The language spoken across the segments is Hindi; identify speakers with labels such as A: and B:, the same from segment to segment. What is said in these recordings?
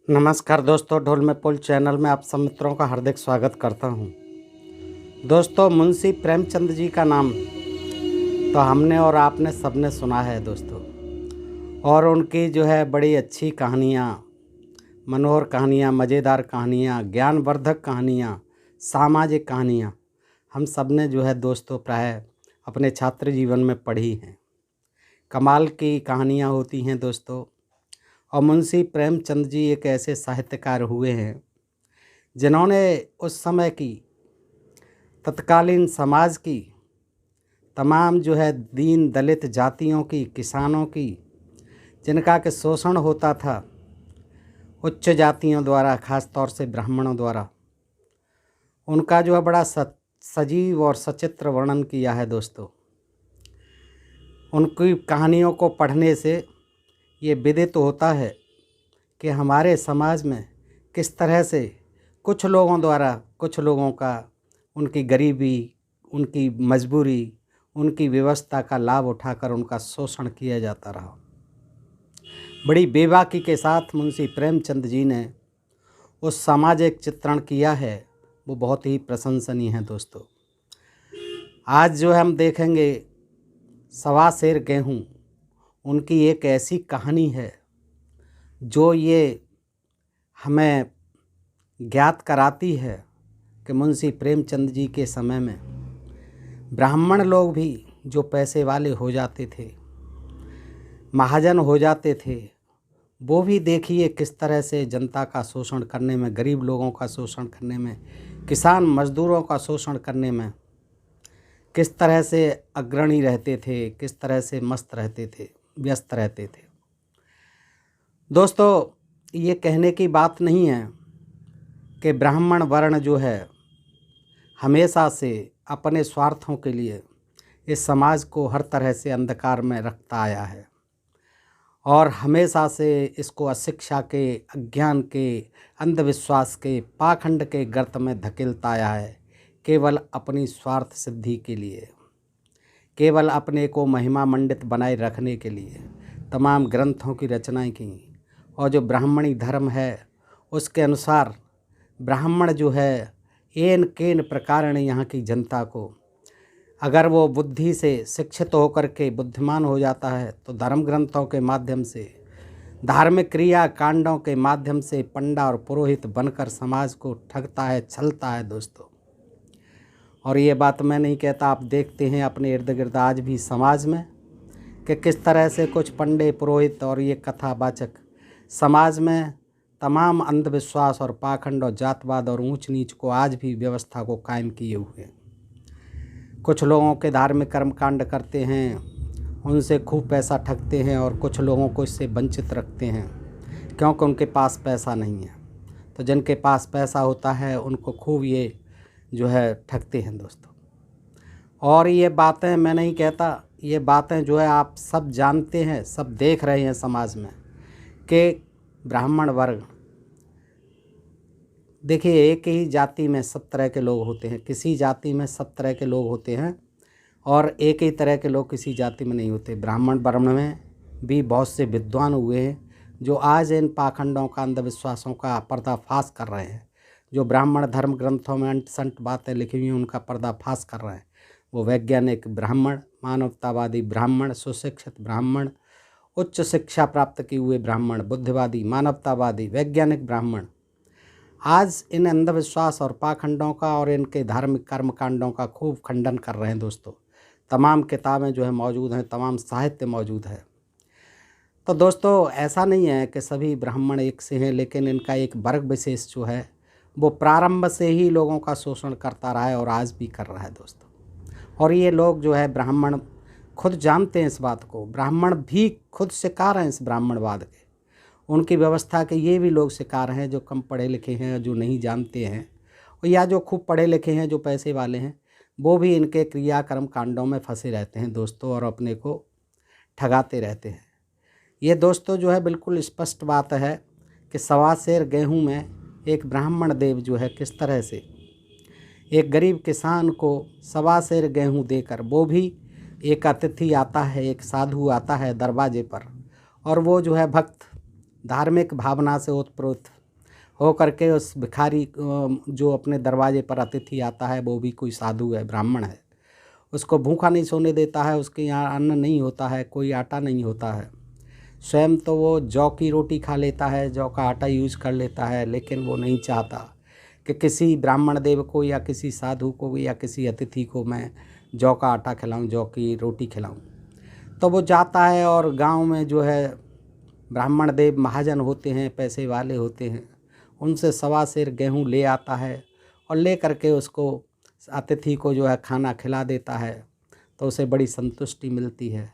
A: नमस्कार दोस्तों, ढोल में पुल चैनल में आप सब मित्रों का हार्दिक स्वागत करता हूं। दोस्तों, मुंशी प्रेमचंद जी का नाम तो हमने और आपने सबने सुना है दोस्तों, और उनकी जो है बड़ी अच्छी कहानियाँ, मनोहर कहानियाँ, मज़ेदार कहानियाँ, ज्ञानवर्धक कहानियाँ, सामाजिक कहानियाँ हम सब ने जो है दोस्तों प्राय अपने छात्र जीवन में पढ़ी हैं। कमाल की कहानियाँ होती हैं दोस्तों। और मुंशी प्रेमचंद जी एक ऐसे साहित्यकार हुए हैं जिन्होंने उस समय की तत्कालीन समाज की तमाम जो है दीन दलित जातियों की, किसानों की, जिनका के शोषण होता था उच्च जातियों द्वारा, ख़ास तौर से ब्राह्मणों द्वारा, उनका जो है बड़ा सजीव और सचित्र वर्णन किया है दोस्तों। उनकी कहानियों को पढ़ने से ये विदित होता है कि हमारे समाज में किस तरह से कुछ लोगों द्वारा कुछ लोगों का उनकी गरीबी, उनकी मजबूरी, उनकी व्यवस्था का लाभ उठाकर उनका शोषण किया जाता रहा। बड़ी बेबाकी के साथ मुंशी प्रेमचंद जी ने उस सामाजिक चित्रण किया है, वो बहुत ही प्रशंसनीय है दोस्तों। आज जो हम देखेंगे सवा सेर गेहूँ, उनकी एक ऐसी कहानी है जो ये हमें ज्ञात कराती है कि मुंशी प्रेमचंद जी के समय में ब्राह्मण लोग भी जो पैसे वाले हो जाते थे, महाजन हो जाते थे, वो भी देखिए किस तरह से जनता का शोषण करने में, गरीब लोगों का शोषण करने में, किसान मजदूरों का शोषण करने में किस तरह से अग्रणी रहते थे, किस तरह से मस्त रहते थे, व्यस्त रहते थे। दोस्तों, ये कहने की बात नहीं है कि ब्राह्मण वर्ण जो है हमेशा से अपने स्वार्थों के लिए इस समाज को हर तरह से अंधकार में रखता आया है और हमेशा से इसको अशिक्षा के, अज्ञान के, अंधविश्वास के, पाखंड के गर्त में धकेलता आया है, केवल अपनी स्वार्थ सिद्धि के लिए, केवल अपने को महिमा मंडित बनाए रखने के लिए तमाम ग्रंथों की रचनाएं की। और जो ब्राह्मणी धर्म है उसके अनुसार ब्राह्मण जो है एन केन प्रकार यहाँ की जनता को, अगर वो बुद्धि से शिक्षित होकर के बुद्धिमान हो जाता है तो धर्म ग्रंथों के माध्यम से, धार्मिक क्रिया कांडों के माध्यम से पंडा और पुरोहित बनकर समाज को ठगता है, छलता है दोस्तों। और ये बात मैं नहीं कहता, आप देखते हैं अपने इर्द गिर्द आज भी समाज में कि किस तरह से कुछ पंडे, पुरोहित और ये कथावाचक समाज में तमाम अंधविश्वास और पाखंड और जातवाद और ऊंच नीच को आज भी व्यवस्था को कायम किए हुए हैं। कुछ लोगों के धार्मिक कर्मकांड करते हैं, उनसे खूब पैसा ठगते हैं और कुछ लोगों को इससे वंचित रखते हैं क्योंकि उनके पास पैसा नहीं है। तो जिनके पास पैसा होता है उनको खूब ये जो है ठगते हैं दोस्तों। और ये बातें मैं नहीं कहता, ये बातें जो है आप सब जानते हैं, सब देख रहे हैं समाज में कि ब्राह्मण वर्ग, देखिए एक ही जाति में सब तरह के लोग होते हैं, किसी जाति में सब तरह के लोग होते हैं और एक ही तरह के लोग किसी जाति में नहीं होते। ब्राह्मण वर्ण में भी बहुत से विद्वान हुए हैं जो आज इन पाखंडों का, अंधविश्वासों का पर्दाफाश कर रहे हैं। जो ब्राह्मण धर्म ग्रंथों में अंट संट बातें लिखी हुई हैं उनका पर्दाफाश कर रहे हैं। वो वैज्ञानिक ब्राह्मण, मानवतावादी ब्राह्मण, सुशिक्षित ब्राह्मण, उच्च शिक्षा प्राप्त किए हुए ब्राह्मण, बुद्धिवादी, मानवतावादी, वैज्ञानिक ब्राह्मण आज इन अंधविश्वास और पाखंडों का और इनके धार्मिक कर्मकांडों का खूब खंडन कर रहे हैं दोस्तों। तमाम किताबें जो है मौजूद हैं, तमाम साहित्य मौजूद है। तो दोस्तों, ऐसा नहीं है कि सभी ब्राह्मण एक से हैं, लेकिन इनका एक वर्ग विशेष जो है वो प्रारंभ से ही लोगों का शोषण करता रहा है और आज भी कर रहा है दोस्तों। और ये लोग जो है ब्राह्मण खुद जानते हैं इस बात को, ब्राह्मण भी खुद शिकार हैं इस ब्राह्मणवाद के। उनकी व्यवस्था के ये भी लोग शिकार हैं जो कम पढ़े लिखे हैं, जो नहीं जानते हैं, और या जो खूब पढ़े लिखे हैं, जो पैसे वाले हैं, वो भी इनके क्रियाकर्म कांडों में फंसे रहते हैं दोस्तों और अपने को ठगाते रहते हैं। ये दोस्तों जो है बिल्कुल स्पष्ट बात है कि सवा सेर गेहूँ में एक ब्राह्मण देव जो है किस तरह से एक गरीब किसान को सवा सेर गेहूँ देकर, वो भी एक अतिथि आता है, एक साधु आता है दरवाजे पर, और वो जो है भक्त धार्मिक भावना से ओतप्रोत हो करके उस भिखारी जो अपने दरवाजे पर अतिथि आता है, वो भी कोई साधु है, ब्राह्मण है, उसको भूखा नहीं सोने देता है। उसके यहाँ अन्न नहीं होता है, कोई आटा नहीं होता है। स्वयं तो वो जौ की रोटी खा लेता है, जौ का आटा यूज़ कर लेता है, लेकिन वो नहीं चाहता कि किसी ब्राह्मण देव को या किसी साधु को या किसी अतिथि को मैं जौ का आटा खिलाऊं, जौ की रोटी खिलाऊं। तो वो जाता है और गांव में जो है ब्राह्मण देव महाजन होते हैं, पैसे वाले होते हैं, उनसे सवा सेर गेहूँ ले आता है और ले करके उसको अतिथि को जो है खाना खिला देता है। तो उसे बड़ी संतुष्टि मिलती है।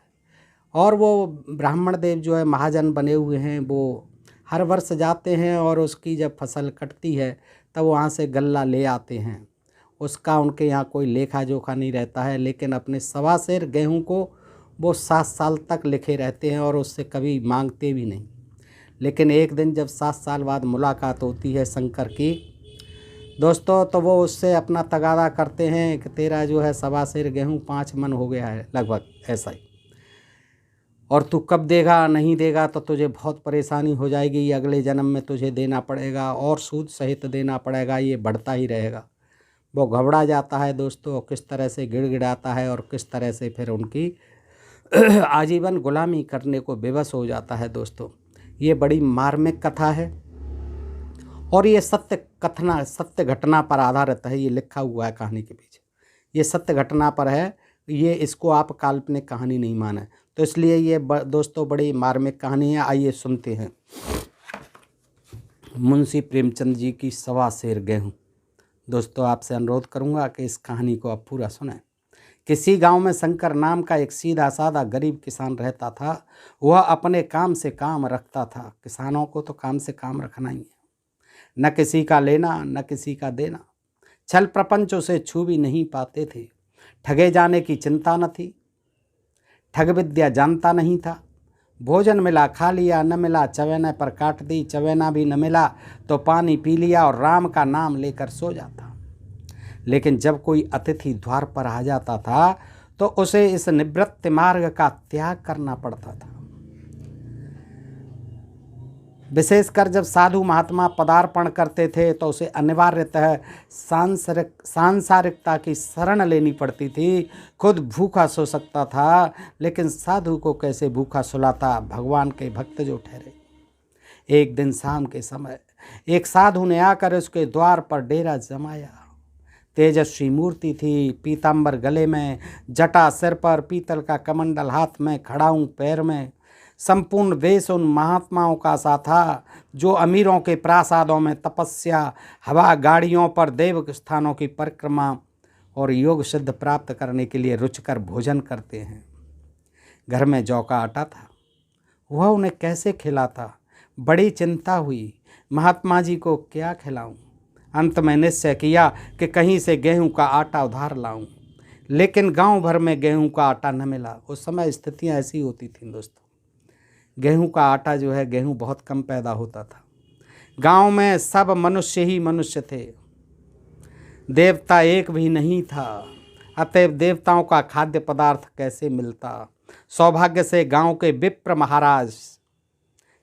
A: और वो ब्राह्मण देव जो है महाजन बने हुए हैं, वो हर वर्ष जाते हैं और उसकी जब फसल कटती है तब वहाँ से गल्ला ले आते हैं। उसका उनके यहाँ कोई लेखा जोखा नहीं रहता है, लेकिन अपने सवा सेर गेहूँ को वो 7 साल तक लिखे रहते हैं और उससे कभी मांगते भी नहीं। लेकिन एक दिन जब 7 साल बाद मुलाकात होती है शंकर की दोस्तों, तो वो उससे अपना तगादा करते हैं कि तेरा जो है सवा सेर गेहूँ 5 मन हो गया है, लगभग ऐसा ही, और तू कब देगा, नहीं देगा तो तुझे बहुत परेशानी हो जाएगी, अगले जन्म में तुझे देना पड़ेगा और सूद सहित देना पड़ेगा, ये बढ़ता ही रहेगा। वो घबरा जाता है दोस्तों, किस तरह से गिड़गिड़ाता है और किस तरह से फिर उनकी आजीवन गुलामी करने को विवश हो जाता है। दोस्तों, ये बड़ी मार्मिक कथा है और ये सत्य घटना पर आधारित है। ये लिखा हुआ है कहानी के पीछे, ये सत्य घटना पर है, ये इसको आप काल्पनिक कहानी नहीं माने। तो इसलिए ये दोस्तों बड़ी मार्मिक कहानी है। आइए सुनते हैं मुंशी प्रेमचंद जी की सवा सेर गेहूँ। दोस्तों, आपसे अनुरोध करूंगा कि इस कहानी को आप पूरा सुनें। किसी गांव में शंकर नाम का एक सीधा साधा गरीब किसान रहता था। वह अपने काम से काम रखता था। किसानों को तो काम से काम रखना ही है, न किसी का लेना न किसी का देना। छल प्रपंच उसे छू भी नहीं पाते थे। ठगे जाने की चिंता न थी, ठग विद्या जानता नहीं था। भोजन मिला खा लिया, न मिला चवैना पर काट दी, चवैना भी न मिला तो पानी पी लिया और राम का नाम लेकर सो जाता। लेकिन जब कोई अतिथि द्वार पर आ जाता था तो उसे इस निवृत्ति मार्ग का त्याग करना पड़ता था। विशेषकर जब साधु महात्मा पदार्पण करते थे तो उसे अनिवार्यतः सांसारिकता की शरण लेनी पड़ती थी। खुद भूखा सो सकता था, लेकिन साधु को कैसे भूखा सुलाता, भगवान के भक्त जो ठहरे। एक दिन शाम के समय एक साधु ने आकर उसके द्वार पर डेरा जमाया। तेजस्वी मूर्ति थी, पीताम्बर गले में, जटा सिर पर, पीतल का कमंडल हाथ में, खड़ाऊं पैर में। संपूर्ण वेश उन महात्माओं का सा था जो अमीरों के प्रासादों में तपस्या, हवा गाड़ियों पर देव स्थानों की परिक्रमा और योग सिद्ध प्राप्त करने के लिए रुचकर भोजन करते हैं। घर में जौ का आटा था, वह उन्हें कैसे खिलाता, बड़ी चिंता हुई। महात्मा जी को क्या खिलाऊं? अंत में निश्चय किया कि कहीं से गेहूं का आटा उधार लाऊं, लेकिन गांव भर में गेहूं का आटा न मिला। उस समय स्थितियां ऐसी होती थीं दोस्तों, गेहूं का आटा जो है, गेहूं बहुत कम पैदा होता था। गांव में सब मनुष्य ही मनुष्य थे, देवता एक भी नहीं था। अतएव देवताओं का खाद्य पदार्थ कैसे मिलता? सौभाग्य से गांव के विप्र महाराज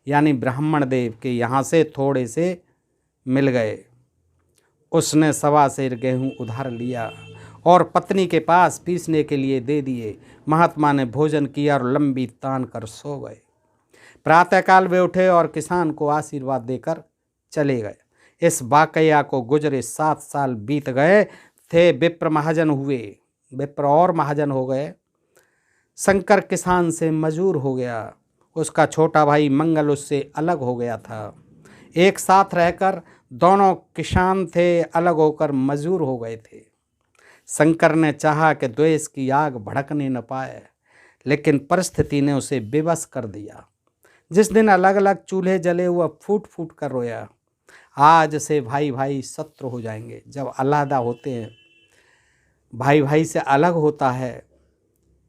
A: यानी ब्राह्मण देव के यहाँ से थोड़े से मिल गए। उसने सवा सेर गेहूं उधार लिया और पत्नी के पास पीसने के लिए दे दिए। महात्मा ने भोजन किया और लंबी तान कर सो गए। प्रातःकाल वे उठे और किसान को आशीर्वाद देकर चले गए। इस वाकया को गुजरे 7 साल बीत गए थे। विप्र महाजन हुए, विप्र और महाजन हो गए। शंकर किसान से मजूर हो गया। उसका छोटा भाई मंगल उससे अलग हो गया था। एक साथ रहकर दोनों किसान थे, अलग होकर मजूर हो गए थे। शंकर ने चाहा कि द्वेष की आग भड़कने न पाए, लेकिन परिस्थिति ने उसे विवश कर दिया। जिस दिन अलग अलग चूल्हे जले हुआ फूट फूट कर रोया, आज से भाई भाई शत्रु हो जाएंगे। जब अलहदा होते हैं, भाई भाई से अलग होता है,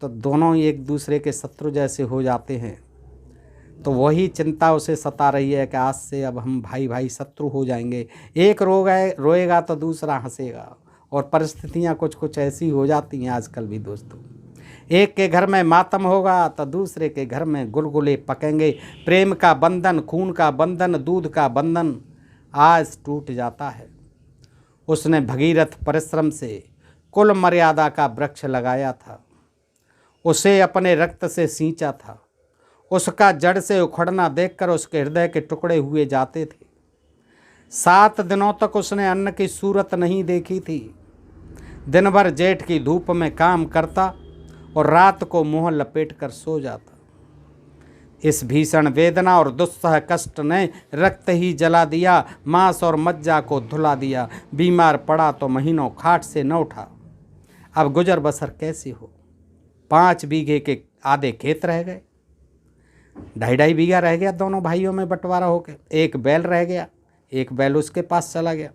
A: तो दोनों एक दूसरे के शत्रु जैसे हो जाते हैं। तो वही चिंता उसे सता रही है कि आज से अब हम भाई भाई शत्रु हो जाएंगे। एक रोएगा तो दूसरा हंसेगा, और परिस्थितियां कुछ कुछ ऐसी हो जाती हैं आजकल भी दोस्तों। एक के घर में मातम होगा तो दूसरे के घर में गुलगुले पकेंगे। प्रेम का बंधन, खून का बंधन, दूध का बंधन आज टूट जाता है। उसने भगीरथ परिश्रम से कुल मर्यादा का वृक्ष लगाया था, उसे अपने रक्त से सींचा था। उसका जड़ से उखड़ना देखकर उसके हृदय के टुकड़े हुए जाते थे। 7 दिनों तक उसने अन्न की सूरत नहीं देखी थी। दिन भर जेठ की धूप में काम करता और रात को मुंह लपेट कर सो जाता। इस भीषण वेदना और दुस्सह कष्ट ने रक्त ही जला दिया, मांस और मज्जा को धुला दिया। बीमार पड़ा तो महीनों खाट से न उठा। अब गुजर बसर कैसी हो। 5 बीघे के आधे खेत रह गए, 2.5 बीघा रह गया दोनों भाइयों में बंटवारा होके। एक बैल रह गया, एक बैल उसके पास चला गया।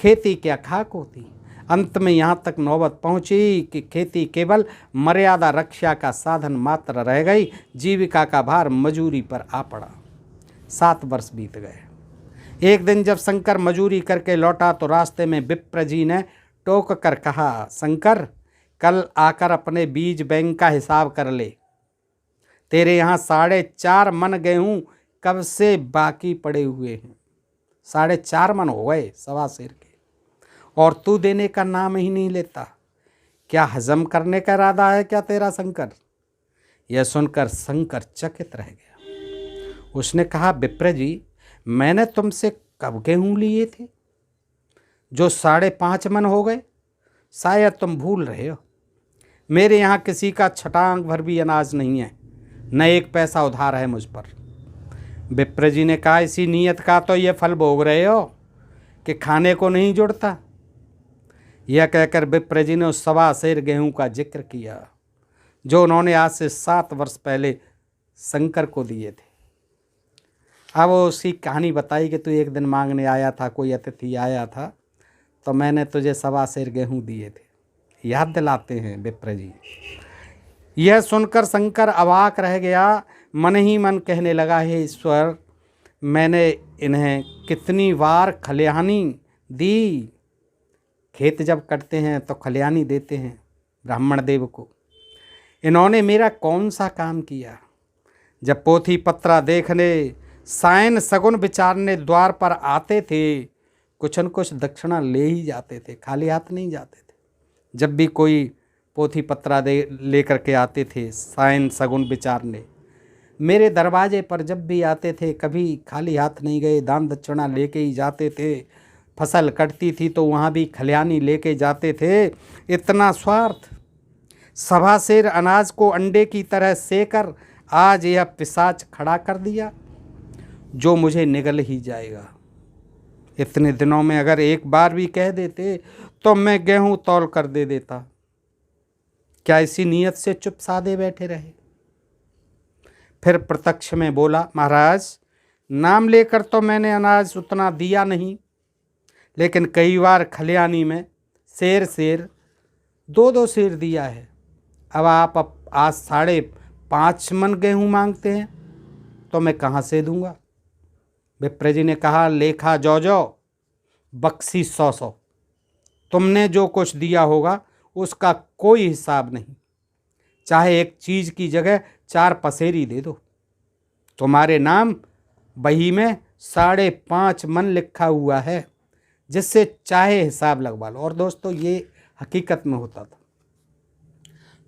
A: खेती क्या खाक होती। अंत में यहाँ तक नौबत पहुँची कि खेती केवल मर्यादा रक्षा का साधन मात्र रह गई। जीविका का भार मजूरी पर आ पड़ा। 7 वर्ष बीत गए। एक दिन जब शंकर मजूरी करके लौटा तो रास्ते में विप्र जी ने टोक कर कहा, शंकर, कल आकर अपने बीज बैंक का हिसाब कर ले। तेरे यहाँ 4.5 मन गेहूँ कब से बाकी पड़े हुए हैं। 4.5 मन हो गए सवा सेर के, और तू देने का नाम ही नहीं लेता। क्या हजम करने का इरादा है क्या तेरा शंकर? यह सुनकर शंकर चकित रह गया। उसने कहा, विप्र जी, मैंने तुमसे कब गेहूँ लिए थे जो 5.5 मन हो गए? शायद तुम भूल रहे हो। मेरे यहाँ किसी का छटांग भर भी अनाज नहीं है, न 1 पैसा उधार है मुझ पर। विप्र जी ने कहा, इसी नीयत का तो ये फल भोग रहे हो कि खाने को नहीं जुड़ता। यह कहकर विप्र जी ने उस सवा सेर गेहूं का जिक्र किया जो उन्होंने आज से 7 वर्ष पहले शंकर को दिए थे। अब उसकी कहानी बताई कि तू एक दिन मांगने आया था, कोई अतिथि आया था, तो मैंने तुझे सवा सेर गेहूं दिए थे। याद दिलाते हैं विप्र जी। यह सुनकर शंकर अवाक रह गया। मन ही मन कहने लगा, हे ईश्वर, मैंने इन्हें कितनी बार खलिहानी दी। खेत जब कटते हैं तो खलिहानी देते हैं ब्राह्मण देव को। इन्होंने मेरा कौन सा काम किया? जब पोथी पत्रा देखने, सायन सगुन विचारने द्वार पर आते थे, कुछ न कुछ दक्षिणा ले ही जाते थे, खाली हाथ नहीं जाते थे। जब भी कोई पोथी पत्रा दे लेकर के आते थे सायन सगुन विचारने, मेरे दरवाजे पर जब भी आते थे कभी खाली हाथ नहीं गए, दान दक्षिणा लेके ही जाते थे। फसल कटती थी तो वहाँ भी खलिहानी लेके जाते थे। इतना स्वार्थ। सवा सेर अनाज को अंडे की तरह सेकर आज यह पिशाच खड़ा कर दिया जो मुझे निगल ही जाएगा। इतने दिनों में अगर एक बार भी कह देते तो मैं गेहूं तौल कर दे देता। क्या इसी नीयत से चुप साधे बैठे रहे? फिर प्रत्यक्ष में बोला, महाराज, नाम लेकर तो मैंने अनाज उतना दिया नहीं, लेकिन कई बार खलिहानी में सेर 2-2 सेर दिया है। अब आप आज 5.5 मन गेहूँ मांगते हैं तो मैं कहाँ से दूंगा? विप्र जी ने कहा, लेखा जो बख्शी 100। तुमने जो कुछ दिया होगा उसका कोई हिसाब नहीं। चाहे एक चीज़ की जगह 4 पसेरी दे दो। तुम्हारे नाम बही में 5.5 मन लिखा हुआ है, जिससे चाहे हिसाब लगवा लो। और दोस्तों, ये हकीकत में होता था।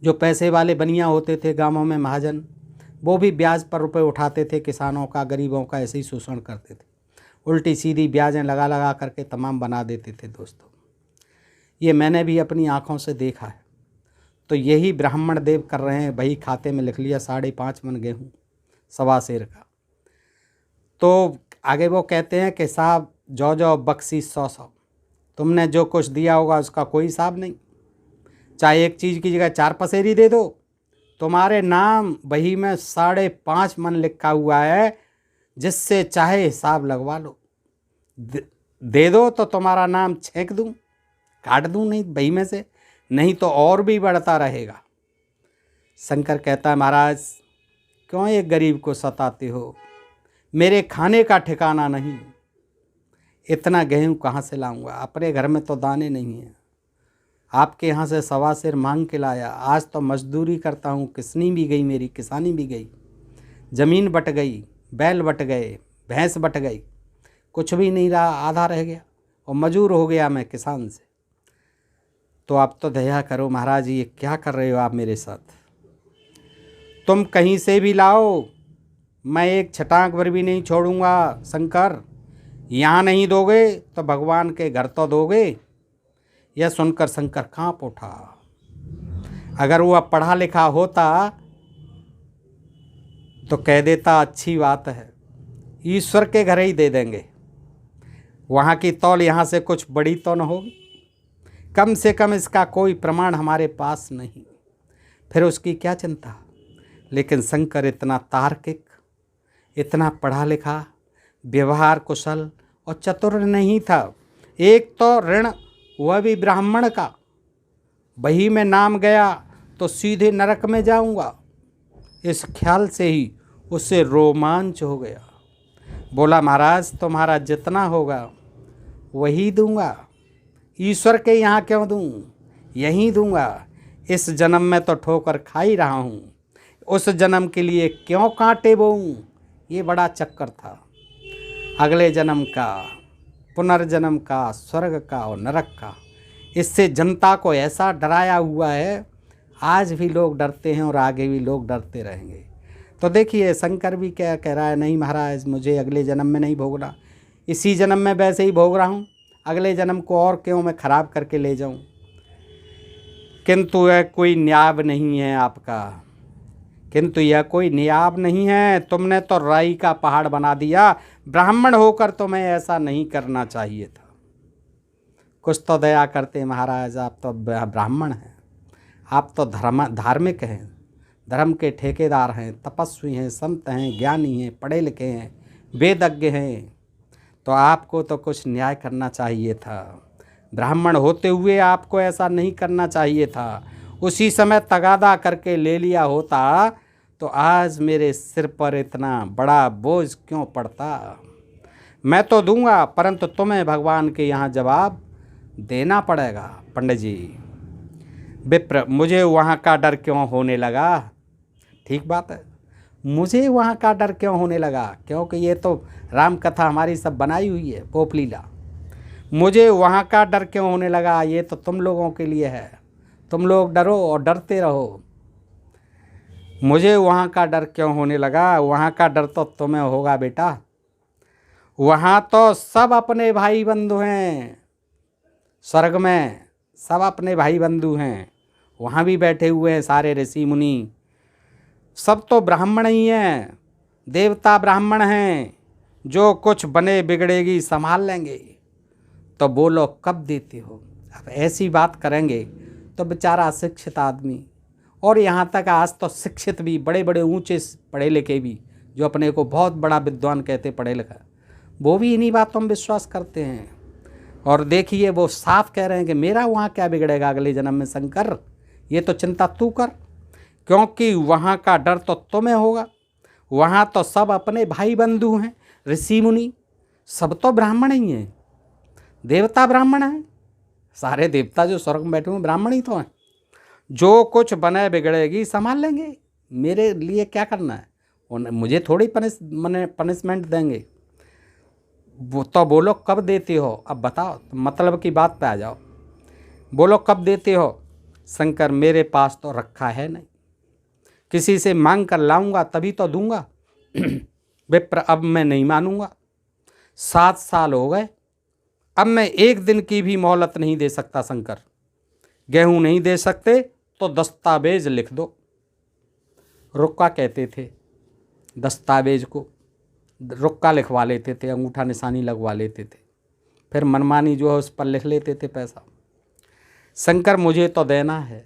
A: जो पैसे वाले बनिया होते थे गांवों में, महाजन, वो भी ब्याज पर रुपए उठाते थे किसानों का, गरीबों का ऐसे ही शोषण करते थे। उल्टी सीधी ब्याजें लगा करके तमाम बना देते थे। दोस्तों, ये मैंने भी अपनी आँखों से देखा है। तो यही ब्राह्मण देव कर रहे हैं। वही खाते में लिख लिया 5.5 मन गेहूँ सवा सेर का। तो आगे वो कहते हैं कि साहब जो बख्शी 100। तुमने जो कुछ दिया होगा उसका कोई हिसाब नहीं। चाहे एक चीज़ की जगह 4 पसेरी दे दो। तुम्हारे नाम बही में 5.5 मन लिखा हुआ है, जिससे चाहे हिसाब लगवा लो। दे दो तो तुम्हारा नाम छेंक दूँ, काट दूँ नहीं बही में से, नहीं तो और भी बढ़ता रहेगा। शंकर कहता है, महाराज, क्यों एक गरीब को सताते हो? मेरे खाने का ठिकाना नहीं। इतना गेहूँ कहाँ से लाऊंगा? अपने घर में तो दाने नहीं हैं। आपके यहाँ से 1.25 सेर मांग के लाया। आज तो मजदूरी करता हूँ, किसनी भी गई मेरी, किसानी भी गई, ज़मीन बट गई, बैल बट गए, भैंस बट गई, कुछ भी नहीं रहा, आधा रह गया और मजूर हो गया मैं किसान से। तो आप तो दया करो महाराज, ये क्या कर रहे हो आप मेरे साथ? तुम कहीं से भी लाओ, मैं एक छटाक भर भी नहीं छोड़ूंगा शंकर। यहाँ नहीं दोगे तो भगवान के घर तो दोगे। यह सुनकर शंकर कांप उठा। अगर वह पढ़ा लिखा होता तो कह देता अच्छी बात है, ईश्वर के घर ही दे देंगे, वहाँ की तौल यहाँ से कुछ बड़ी तो न होगी, कम से कम इसका कोई प्रमाण हमारे पास नहीं, फिर उसकी क्या चिंता। लेकिन शंकर इतना तार्किक, इतना पढ़ा लिखा, व्यवहार कुशल और चतुर नहीं था। एक तो ऋण, वह भी ब्राह्मण का, वही में नाम गया तो सीधे नरक में जाऊंगा, इस ख्याल से ही उससे रोमांच हो गया। बोला महाराज तुम्हारा जितना होगा वही दूंगा, ईश्वर के यहाँ क्यों दूं, यहीं दूंगा। इस जन्म में तो ठोकर खा ही रहा हूँ, उस जन्म के लिए क्यों कांटे बोऊं। ये बड़ा चक्कर था अगले जन्म का, पुनर्जन्म का, स्वर्ग का और नरक का। इससे जनता को ऐसा डराया हुआ है, आज भी लोग डरते हैं और आगे भी लोग डरते रहेंगे। तो देखिए शंकर भी क्या कह रहा है, नहीं महाराज मुझे अगले जन्म में नहीं भोगना, इसी जन्म में वैसे ही भोग रहा हूँ, अगले जन्म को और क्यों मैं खराब करके ले जाऊँ। किंतु यह कोई न्याय नहीं है आपका, किंतु यह कोई न्याय नहीं है। तुमने तो राई का पहाड़ बना दिया, ब्राह्मण होकर तुम्हें ऐसा नहीं करना चाहिए था। कुछ तो दया करते महाराज, आप तो ब्राह्मण हैं, आप तो धार्मिक हैं, धर्म के ठेकेदार हैं, तपस्वी हैं, संत हैं, ज्ञानी हैं, पढ़े लिखे हैं, वेदज्ञ हैं, तो आपको तो कुछ न्याय करना चाहिए था। ब्राह्मण होते हुए आपको ऐसा नहीं करना चाहिए था। उसी समय तगादा करके ले लिया होता तो आज मेरे सिर पर इतना बड़ा बोझ क्यों पड़ता। मैं तो दूंगा, परंतु तुम्हें भगवान के यहाँ जवाब देना पड़ेगा। पंडित जी, विप्र मुझे वहाँ का डर क्यों होने लगा? ठीक बात है, मुझे वहाँ का डर क्यों होने लगा, क्योंकि ये तो राम कथा हमारी सब बनाई हुई है, पोप लीला। मुझे वहाँ का डर क्यों होने लगा, ये तो तुम लोगों के लिए है, तुम लोग डरो और डरते रहो। मुझे वहाँ का डर क्यों होने लगा, वहाँ का डर तो तुम्हें होगा बेटा। वहाँ तो सब अपने भाई बंधु हैं, स्वर्ग में सब अपने भाई बंधु हैं, वहाँ भी बैठे हुए हैं सारे ऋषि मुनि, सब तो ब्राह्मण ही हैं, देवता ब्राह्मण हैं, जो कुछ बने बिगड़ेगी संभाल लेंगे। तो बोलो कब देते हो? अब ऐसी बात करेंगे तो बेचारा शिक्षित आदमी, और यहाँ तक आज तो शिक्षित भी, बड़े बड़े ऊंचे पढ़े लिखे भी, जो अपने को बहुत बड़ा विद्वान कहते पढ़े लिखा, वो भी इन्हीं बातों में विश्वास करते हैं। और देखिए वो साफ कह रहे हैं कि मेरा वहाँ क्या बिगड़ेगा अगले जन्म में शंकर, ये तो चिंता तू कर, क्योंकि वहाँ का डर तो तुम्हें होगा। वहाँ तो सब अपने भाई बंधु हैं, ऋषि मुनि सब तो ब्राह्मण ही हैं, देवता ब्राह्मण हैं, सारे देवता जो स्वर्ग में बैठे हुए ब्राह्मण ही तो हैं। जो कुछ बने बिगड़ेगी संभाल लेंगे, मेरे लिए क्या करना है, मुझे थोड़ी पनिशमेंट देंगे। वो तो बोलो कब देते हो, अब बताओ, मतलब की बात पे आ जाओ, बोलो कब देते हो। शंकर मेरे पास तो रखा है नहीं, किसी से मांग कर लाऊंगा तभी तो दूंगा। विप्र अब मैं नहीं मानूंगा, 7 साल हो गए, अब मैं एक दिन की भी मोहलत नहीं दे सकता शंकर। गेहूं नहीं दे सकते तो दस्तावेज लिख दो। रुक्का कहते थे, दस्तावेज को रुक्का लिखवा लेते थे, अंगूठा निशानी लगवा लेते थे, फिर मनमानी जो है उस पर लिख लेते थे पैसा। शंकर मुझे तो देना है,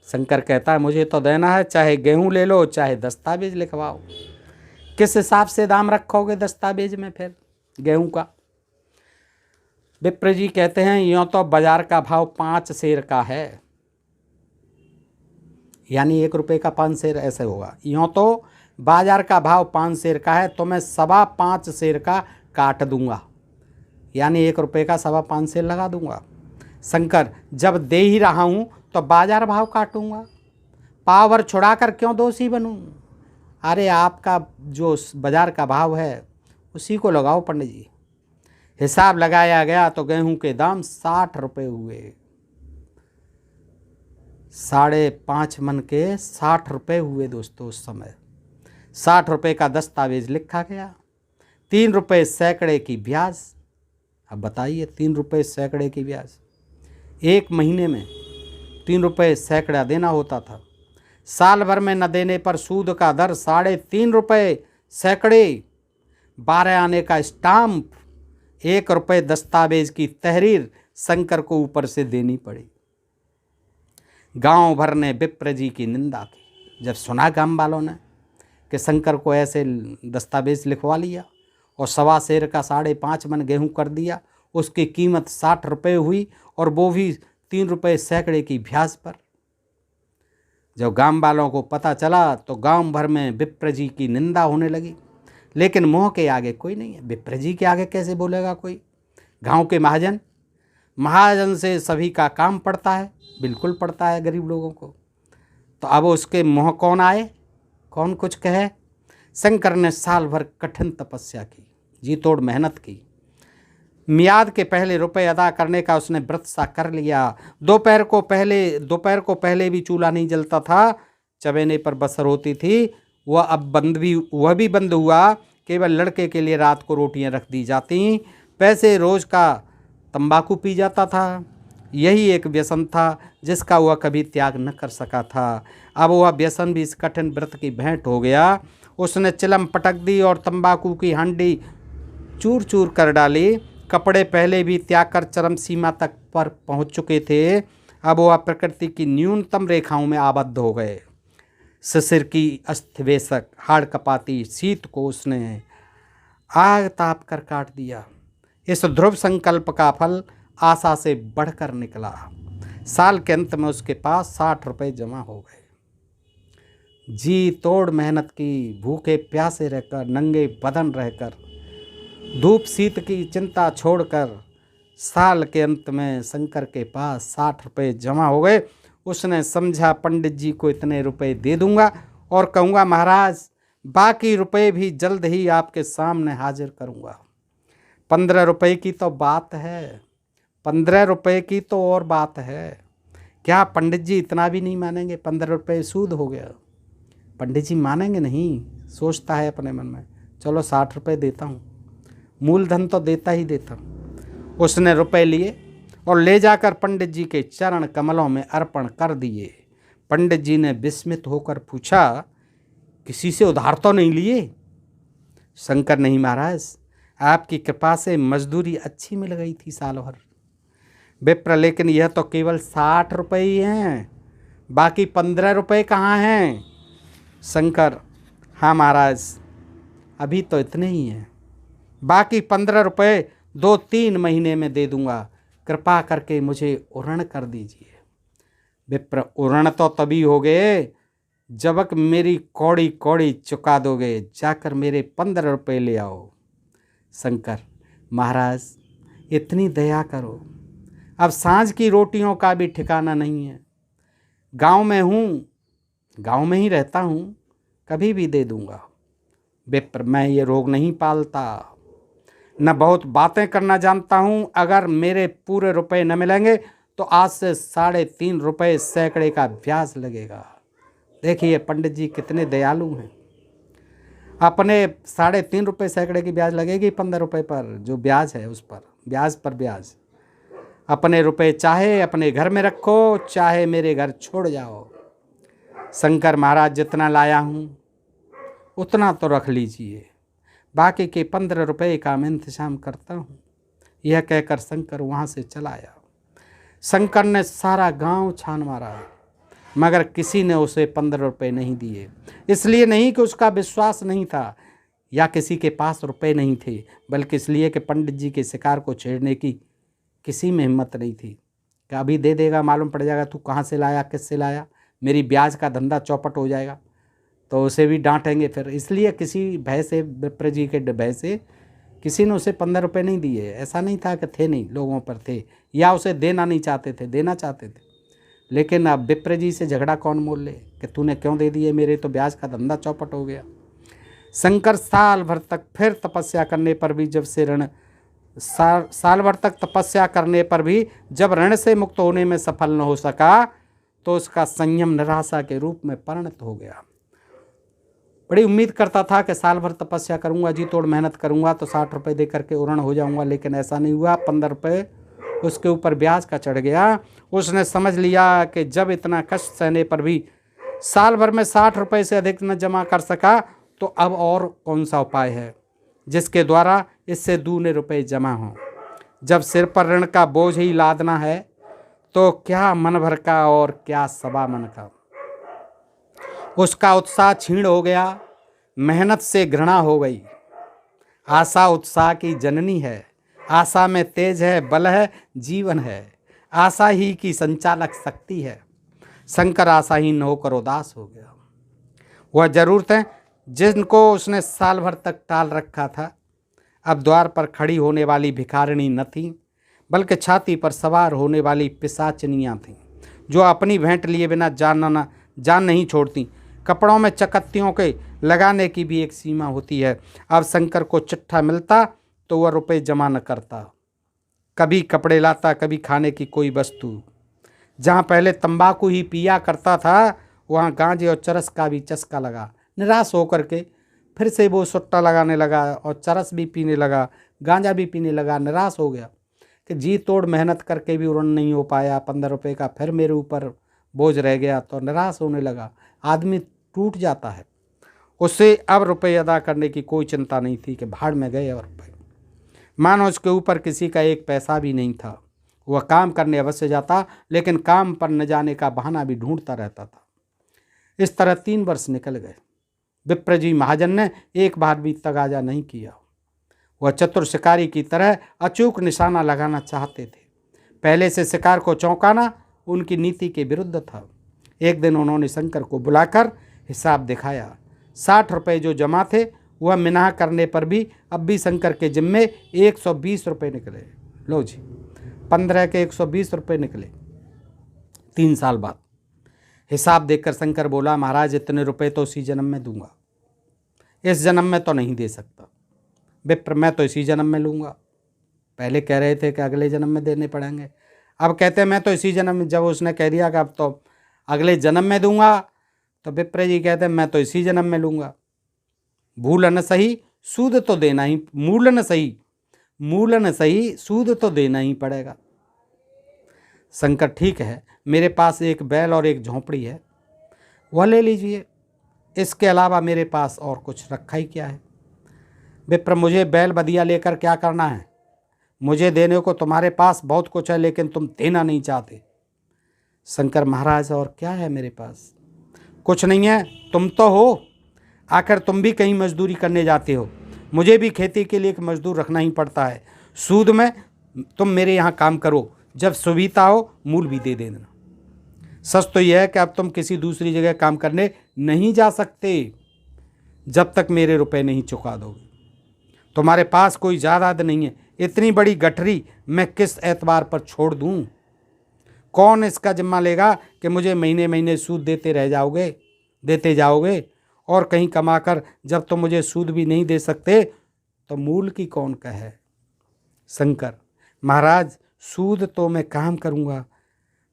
A: शंकर कहता है मुझे तो देना है, चाहे गेहूं ले लो चाहे दस्तावेज लिखवाओ। किस हिसाब से दाम रखोगे दस्तावेज में फिर गेहूं का? विप्र जी कहते हैं यूँ तो बाजार का भाव 5 सेर का है, यानी 1 रुपये का 5 सेर ऐसे होगा। यूँ तो बाजार का भाव 5 सेर का है, तो मैं 5.25 सेर का काट दूंगा, यानी 1 रुपये का 5.25 सेर लगा दूंगा। शंकर, जब दे ही रहा हूँ तो बाजार भाव काटूंगा, पावर छुड़ाकर क्यों दोषी बनूं? अरे आपका जो बाजार का भाव है उसी को लगाओ पंडित जी। हिसाब लगाया गया तो गेहूं के दाम 60 रुपये हुए। 5.5 मन के 60 रुपये हुए दोस्तों। उस समय 60 रुपये का दस्तावेज लिखा गया, 3 रुपये सैकड़े की ब्याज। अब बताइए 3 रुपये सैकड़े की ब्याज, 1 महीने में 3 रुपये सैकड़ा देना होता था। साल भर में न देने पर सूद का दर 3.5 रुपये सैकड़े, 12 आने का स्टाम्प, 1 रुपये दस्तावेज की तहरीर शंकर को ऊपर से देनी पड़ी। गांव भर ने विप्र जी की निंदा की। जब सुना गांव वालों ने कि शंकर को ऐसे दस्तावेज लिखवा लिया और 1.25 सेर का 5.5 मन गेहूं कर दिया, उसकी कीमत 60 रुपये हुई और वो भी 3 रुपये सैकड़े की ब्याज पर। जब गांव वालों को पता चला तो गांव भर में विप्र जी की निंदा होने लगी। लेकिन मुँह के आगे कोई नहीं है, विप्र जी के आगे कैसे बोलेगा कोई? गांव के महाजन से सभी का काम पड़ता है, बिल्कुल पड़ता है गरीब लोगों को। तो अब उसके मुँह कौन आए, कौन कुछ कहे? शंकर ने साल भर कठिन तपस्या की, जी तोड़ मेहनत की। मियाद के पहले रुपए अदा करने का उसने व्रत सा कर लिया। दोपहर को पहले भी चूल्हा नहीं जलता था, चबेने पर बसर होती थी। वह भी बंद हुआ। केवल लड़के के लिए रात को रोटियां रख दी जाती। पैसे रोज का तंबाकू पी जाता था। यही एक व्यसन था जिसका वह कभी त्याग न कर सका था। अब वह व्यसन भी इस कठिन व्रत की भेंट हो गया। उसने चिलम पटक दी और तंबाकू की हांडी चूर चूर कर डाली। कपड़े पहले भी त्याग कर चरम सीमा तक पर पहुंच चुके थे। अब वह प्रकृति की न्यूनतम रेखाओं में आबद्ध हो गए। शिशिर की अस्तव्यस्त हाड़ कपाती शीत को उसने आग ताप कर काट दिया। इस ध्रुव संकल्प का फल आशा से बढ़कर निकला। साल के अंत में उसके पास 60 रुपये जमा हो गए। जी तोड़ मेहनत की, भूखे प्यासे रहकर, नंगे बदन रहकर, धूप शीत की चिंता छोड़कर साल के अंत में शंकर के पास 60 रुपये जमा हो गए। उसने समझा पंडित जी को इतने रुपए दे दूंगा और कहूँगा महाराज बाकी रुपए भी जल्द ही आपके सामने हाजिर करूँगा। 15 रुपये की तो बात है, 15 रुपये की तो और बात है। क्या पंडित जी इतना भी नहीं मानेंगे? 15 रुपये सूद हो गया, पंडित जी मानेंगे नहीं? सोचता है अपने मन में, चलो 60 रुपये देता हूँ, मूलधन तो देता ही देता। उसने रुपए लिए और ले जाकर पंडित जी के चरण कमलों में अर्पण कर दिए। पंडित जी ने विस्मित होकर पूछा, किसी से उधार तो नहीं लिए? शंकर, नहीं महाराज, आपकी कृपा से मजदूरी अच्छी मिल गई थी साल भर। विप्र, लेकिन यह तो केवल 60 रुपये ही हैं, बाकी 15 रुपये कहाँ हैं? शंकर, हाँ महाराज, अभी तो इतने ही हैं, बाकी 15 रुपये 2-3 महीने में दे दूंगा, कृपा करके मुझे उऋण कर दीजिए। विप्र, उऋण तो तभी हो गए जबक मेरी कौड़ी कौड़ी चुका दोगे, जाकर मेरे 15 रुपये ले आओ। शंकर, महाराज इतनी दया करो, अब सांझ की रोटियों का भी ठिकाना नहीं है। गांव में हूँ, गांव में ही रहता हूँ, कभी भी दे दूंगा। विप्र, मैं ये रोग नहीं पालता, न बहुत बातें करना जानता हूँ। अगर मेरे पूरे रुपए न मिलेंगे तो आज से 3.5 रुपये सैकड़े का ब्याज लगेगा। देखिए पंडित जी कितने दयालु हैं। अपने 3.5 रुपये सैकड़े की ब्याज लगेगी 15 रुपये पर, जो ब्याज है उस पर ब्याज पर ब्याज। अपने रुपए चाहे अपने घर में रखो, चाहे मेरे घर छोड़ जाओ। शंकर, महाराज जितना लाया हूँ उतना तो रख लीजिए, बाकी के 15 रुपये का मैं इंतजाम करता हूँ। यह कहकर शंकर वहाँ से चला आया। शंकर ने सारा गांव छान मारा, मगर किसी ने उसे 15 रुपये नहीं दिए। इसलिए नहीं कि उसका विश्वास नहीं था या किसी के पास रुपए नहीं थे, बल्कि इसलिए कि पंडित जी के शिकार को छेड़ने की किसी में हिम्मत नहीं थी कि अभी दे देगा, मालूम पड़ जाएगा तू कहाँ से लाया, किससे लाया, मेरी ब्याज का धंधा चौपट हो जाएगा, तो उसे भी डांटेंगे फिर। इसलिए किसी भय से, विप्र जी के भय से किसी ने उसे 15 रुपये नहीं दिए। ऐसा नहीं था कि थे नहीं, लोगों पर थे, या उसे देना नहीं चाहते थे, देना चाहते थे। लेकिन अब विप्र जी से झगड़ा कौन मोल ले कि तूने क्यों दे दिए, मेरे तो ब्याज का धंधा चौपट हो गया। शंकर साल भर तक फिर तपस्या करने पर भी जब से ऋण साल भर तक तपस्या करने पर भी जब ऋण से मुक्त होने में सफल न हो सका तो उसका संयम निराशा के रूप में परिणत हो गया। बड़ी उम्मीद करता था कि साल भर तपस्या करूंगा, जी तोड़ मेहनत करूंगा तो 60 रुपये दे करके उर्ण हो जाऊंगा, लेकिन ऐसा नहीं हुआ। 15 रुपये उसके ऊपर ब्याज का चढ़ गया। उसने समझ लिया कि जब इतना कष्ट सहने पर भी साल भर में 60 रुपये से अधिक न जमा कर सका तो अब और कौन सा उपाय है जिसके द्वारा इससे दूने रुपये जमा हों। जब सिर पर ऋण का बोझ ही लादना है तो क्या मन भर का और क्या सवा मन का। उसका उत्साह क्षीण हो गया, मेहनत से घृणा हो गई। आशा उत्साह की जननी है, आशा में तेज है, बल है, जीवन है। आशा ही की संचालक शक्ति है। शंकर आशाहीन होकर उदास हो गया। वह जरूरतें जिनको उसने साल भर तक टाल रखा था अब द्वार पर खड़ी होने वाली भिखारिणी न थी, बल्कि छाती पर सवार होने वाली पिशाचनियाँ थीं जो अपनी भेंट लिए बिना जान नहीं छोड़ती। कपड़ों में चकत्तियों के लगाने की भी एक सीमा होती है। अब शंकर को चिट्ठा मिलता तो वह रुपए जमा न करता, कभी कपड़े लाता, कभी खाने की कोई वस्तु। जहाँ पहले तंबाकू ही पिया करता था वहाँ गांजे और चरस का भी चस्का लगा। निराश होकर के फिर से वो सुट्टा लगाने लगा और चरस भी पीने लगा, गांजा भी पीने लगा। निराश हो गया कि जी तोड़ मेहनत करके भी उड़न नहीं हो पाया, 15 रुपये का फिर मेरे ऊपर बोझ रह गया, तो निराश होने लगा। आदमी टूट जाता है। उससे अब रुपये अदा करने की कोई चिंता नहीं थी कि भाड़ में गए और रुपये। मानो उसके ऊपर किसी का एक पैसा भी नहीं था। वह काम करने अवश्य जाता, लेकिन काम पर न जाने का बहाना भी ढूंढता रहता था। इस तरह 3 वर्ष निकल गए। विप्र जी महाजन ने एक बार भी तगाजा नहीं किया। वह चतुर शिकारी की तरह अचूक निशाना लगाना चाहते थे। पहले से शिकार को चौंकाना उनकी नीति के विरुद्ध था। एक दिन उन्होंने शंकर को बुलाकर हिसाब दिखाया। 60 रुपये जो जमा थे वह मिनाह करने पर भी अब भी शंकर के जिम्मे 120 रुपये निकले। लो जी, 15 के 120 रुपये निकले 3 साल बाद। हिसाब देखकर शंकर बोला, महाराज इतने रुपए तो इसी जन्म में दूंगा, इस जन्म में तो नहीं दे सकता। विप्र, मैं तो इसी जन्म में लूँगा। पहले कह रहे थे कि अगले जन्म में देने पड़ेंगे, अब कहते हैं मैं तो इसी जन्म में। जब उसने कह दिया कि अब तो अगले जन्म में दूंगा तो विप्र जी कहते हैं मैं तो इसी जन्म में लूँगा। भूल न सही सूद तो देना ही, मूल न सही सूद तो देना ही पड़ेगा। शंकर, ठीक है, मेरे पास एक बैल और एक झोंपड़ी है, वह ले लीजिए, इसके अलावा मेरे पास और कुछ रखा ही क्या है। विप्र, मुझे बैल बदिया लेकर क्या करना है? मुझे देने को तुम्हारे पास बहुत कुछ है, लेकिन तुम देना नहीं चाहते। शंकर, महाराज और क्या है मेरे पास? कुछ नहीं है, तुम तो हो, आखिर तुम भी कहीं मजदूरी करने जाते हो, मुझे भी खेती के लिए एक मजदूर रखना ही पड़ता है। सूद में तुम मेरे यहाँ काम करो, जब सुविधा हो मूल भी दे देना। सच तो यह है कि अब तुम किसी दूसरी जगह काम करने नहीं जा सकते जब तक मेरे रुपए नहीं चुका दोगे। तुम्हारे पास कोई जायदाद नहीं है, इतनी बड़ी गठरी मैं किस एतबार पर छोड़ दूं? कौन इसका जिम्मा लेगा कि मुझे महीने महीने सूद देते जाओगे और कहीं कमाकर जब तुम मुझे सूद भी नहीं दे सकते तो मूल की कौन कहे? शंकर, महाराज सूद तो मैं काम करूँगा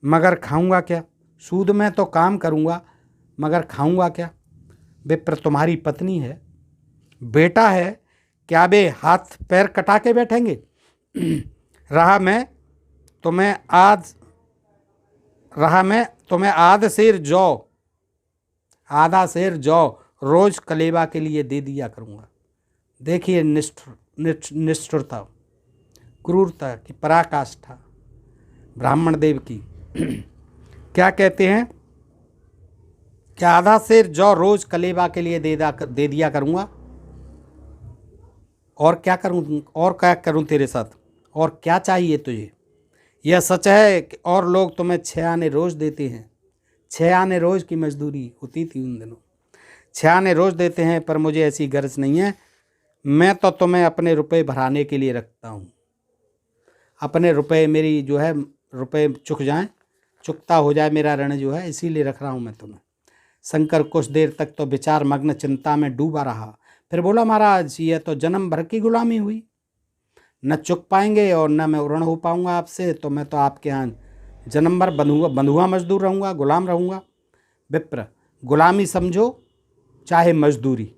A: मगर खाऊंगा क्या? सूद में तो काम करूँगा मगर खाऊंगा क्या? विप्र, तुम्हारी पत्नी है, बेटा है, क्या वे हाथ पैर कटा के बैठेंगे? राह में तुम्हें आधा सेर जौ रोज कलेवा के लिए दे दिया करूँगा। देखिए निष्ठुरता, क्रूरता की पराकाष्ठा ब्राह्मण देव की। क्या कहते हैं? क्या आधा सेर जौ रोज कलेवा के लिए दे दिया करूँगा? और क्या करूँ तेरे साथ? और क्या चाहिए तुझे? यह सच है कि और लोग तुम्हें 6 आने रोज देते हैं। 6 आने रोज की मजदूरी होती थी उन दिनों। 6 आने रोज देते हैं, पर मुझे ऐसी गर्ज नहीं है। मैं तो तुम्हें अपने रुपए भराने के लिए रखता हूँ। अपने रुपए मेरी जो है रुपए चुक जाएं, चुकता हो जाए मेरा ऋण जो है, इसीलिए रख रहा हूँ मैं तुम्हें। शंकर कुछ देर तक तो विचार मग्न चिंता में डूबा रहा, फिर बोला, महाराज ये तो जन्म भर की गुलामी हुई, न चुक पाएंगे और न मैं ऋण हो पाऊंगा आपसे, तो मैं तो आपके यहाँ जन्म भर बंधुआ मजदूर रहूँगा, गुलाम रहूँगा। विप्र, गुलामी समझो चाहे मजदूरी,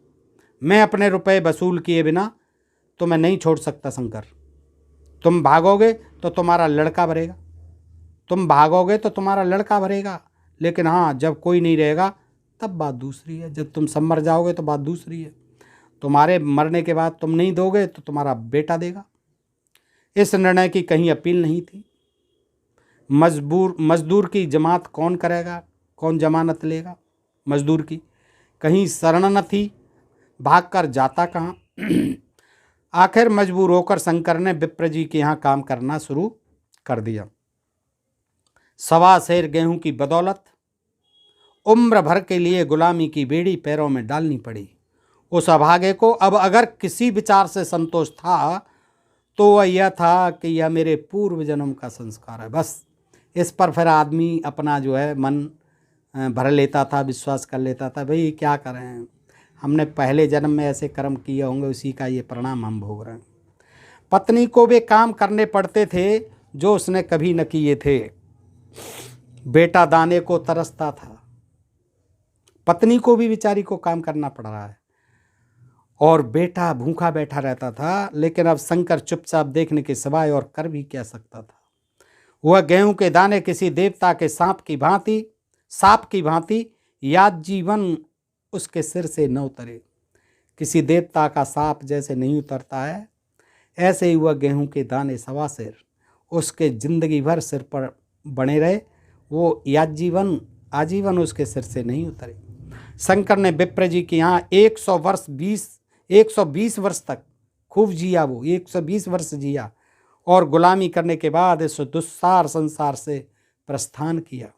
A: मैं अपने रुपए वसूल किए बिना तुम्हें नहीं छोड़ सकता शंकर। तुम भागोगे तो तुम्हारा लड़का भरेगा, तुम भागोगे तो तुम्हारा लड़का भरेगा, लेकिन हाँ जब कोई नहीं रहेगा तब बात दूसरी है। जब तुम सब मर जाओगे तो बात दूसरी है। तुम्हारे मरने के बाद तुम नहीं दोगे तो तुम्हारा बेटा देगा। इस निर्णय की कहीं अपील नहीं थी। मजदूर की जमात कौन करेगा, कौन जमानत लेगा मजदूर की? कहीं शरण न थी, भाग कर जाता कहाँ? आखिर मजबूर होकर शंकर ने विप्र जी के यहाँ काम करना शुरू कर दिया। 1.25 सेर गेहूं की बदौलत उम्र भर के लिए गुलामी की बेड़ी पैरों में डालनी पड़ी। उस अभागे को अब अगर किसी विचार से संतोष था तो वह यह था कि यह मेरे पूर्व जन्म का संस्कार है। बस इस पर फिर आदमी अपना जो है मन भर लेता था, विश्वास कर लेता था, भाई क्या करें, हमने पहले जन्म में ऐसे कर्म किए होंगे, उसी का ये परिणाम हम भोग रहे हैं। पत्नी को वे काम करने पड़ते थे जो उसने कभी न किए थे। बेटा दाने को तरसता था, पत्नी को भी बेचारी को काम करना पड़ रहा है, और बेटा भूखा बैठा रहता था। लेकिन अब शंकर चुपचाप देखने के सिवाय और कर भी क्या सकता था। वह गेहूं के दाने किसी देवता के सांप की भांति याद जीवन उसके सिर से न उतरे। किसी देवता का सांप जैसे नहीं उतरता है, ऐसे ही वह गेहूं के दाने 1.25 सेर उसके जिंदगी भर सिर पर बने रहे, वो आजीवन उसके सिर से नहीं उतरे। शंकर ने विप्र जी के यहाँ 120 वर्ष तक खूब जिया। वो 120 वर्ष जिया और गुलामी करने के बाद इस दुस्सार संसार से प्रस्थान किया।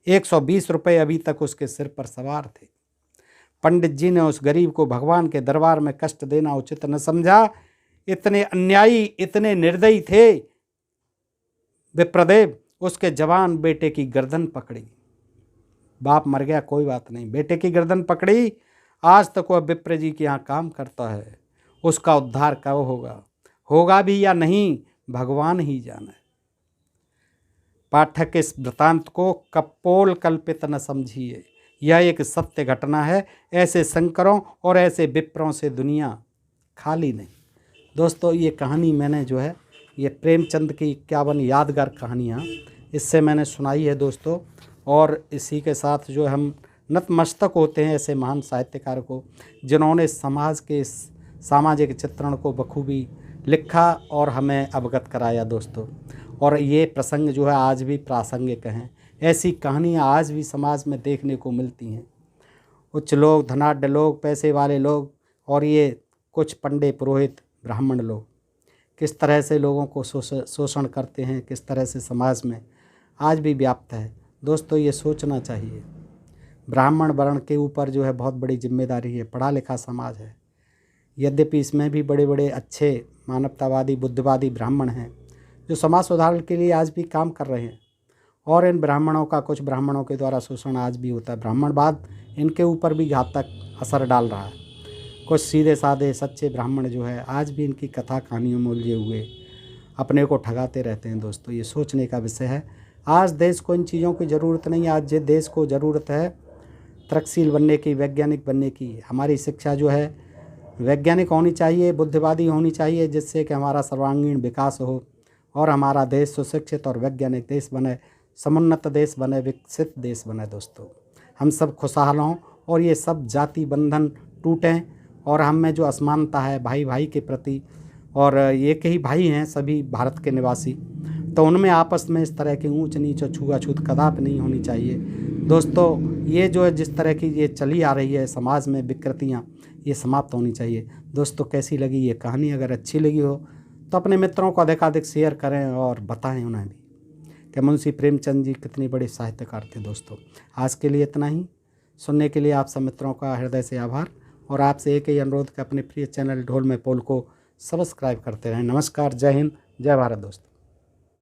A: 120 रुपये अभी तक उसके सिर पर सवार थे। पंडित जी ने उस गरीब को भगवान के दरबार में कष्ट देना उचित न समझा। इतने अन्यायी, इतने निर्दयी थे विप्रदेव। उसके जवान बेटे की गर्दन पकड़ी। बाप मर गया कोई बात नहीं, बेटे की गर्दन पकड़ी। आज तक वह विप्र जी के यहाँ काम करता है। उसका उद्धार कब होगा भी या नहीं, भगवान ही जाने। पाठक इस वृतांत को कपोल कल्पित न समझिए, यह एक सत्य घटना है। ऐसे शंकरों और ऐसे विप्रों से दुनिया खाली नहीं। दोस्तों, ये कहानी मैंने जो है ये प्रेमचंद की 51 यादगार कहानियाँ इससे मैंने सुनाई है दोस्तों। और इसी के साथ जो हम नतमस्तक होते हैं ऐसे महान साहित्यकार को, जिन्होंने समाज के सामाजिक चित्रण को बखूबी लिखा और हमें अवगत कराया दोस्तों। और ये प्रसंग जो है आज भी प्रासंगिक हैं। ऐसी कहानियाँ आज भी समाज में देखने को मिलती हैं। उच्च लोग, धनाढ्य लोग, पैसे वाले लोग और ये कुछ पंडे पुरोहित ब्राह्मण लोग किस तरह से लोगों को शोषण करते हैं, किस तरह से समाज में आज भी व्याप्त है। दोस्तों, ये सोचना चाहिए। ब्राह्मण वर्ण के ऊपर जो है बहुत बड़ी जिम्मेदारी है। पढ़ा लिखा समाज है, यद्यपि इसमें भी बड़े बड़े अच्छे मानवतावादी, बुद्धवादी ब्राह्मण हैं जो समाज सुधार के लिए आज भी काम कर रहे हैं। और इन ब्राह्मणों का, कुछ ब्राह्मणों के द्वारा शोषण आज भी होता है। ब्राह्मणवाद इनके ऊपर भी घातक असर डाल रहा है। कुछ सीधे साधे सच्चे ब्राह्मण जो है आज भी इनकी कथा कहानियों में उलझे हुए अपने को ठगाते रहते हैं। दोस्तों, ये सोचने का विषय है। आज देश को इन चीज़ों की ज़रूरत नहीं है। आज देश को ज़रूरत है तर्कशील बनने की, वैज्ञानिक बनने की। हमारी शिक्षा जो है वैज्ञानिक होनी चाहिए, बुद्धिवादी होनी चाहिए, जिससे कि हमारा सर्वांगीण विकास हो और हमारा देश सुशिक्षित और वैज्ञानिक देश बने, समुन्नत देश बने, विकसित देश बने। दोस्तों, हम सब खुशहाल हों और ये सब जाति बंधन टूटें और हम में जो असमानता है भाई भाई के प्रति, और एक ही भाई हैं सभी भारत के निवासी, तो उनमें आपस में इस तरह की ऊंच नीच और छुआछूत कदापि नहीं होनी चाहिए। दोस्तों, ये जो है जिस तरह की ये चली आ रही है समाज में विकृतियाँ, ये समाप्त होनी चाहिए। दोस्तों, कैसी लगी ये कहानी? अगर अच्छी लगी हो तो अपने मित्रों को अधिकाधिक शेयर करें और बताएं उन्हें भी कि मुंशी प्रेमचंद जी कितने बड़े साहित्यकार थे। दोस्तों, आज के लिए इतना ही। सुनने के लिए आप सब मित्रों का हृदय से आभार। और आपसे एक ही अनुरोध कि अपने प्रिय चैनल ढोल में पोल को सब्सक्राइब करते रहें। नमस्कार, जय हिंद, जय भारत दोस्तों।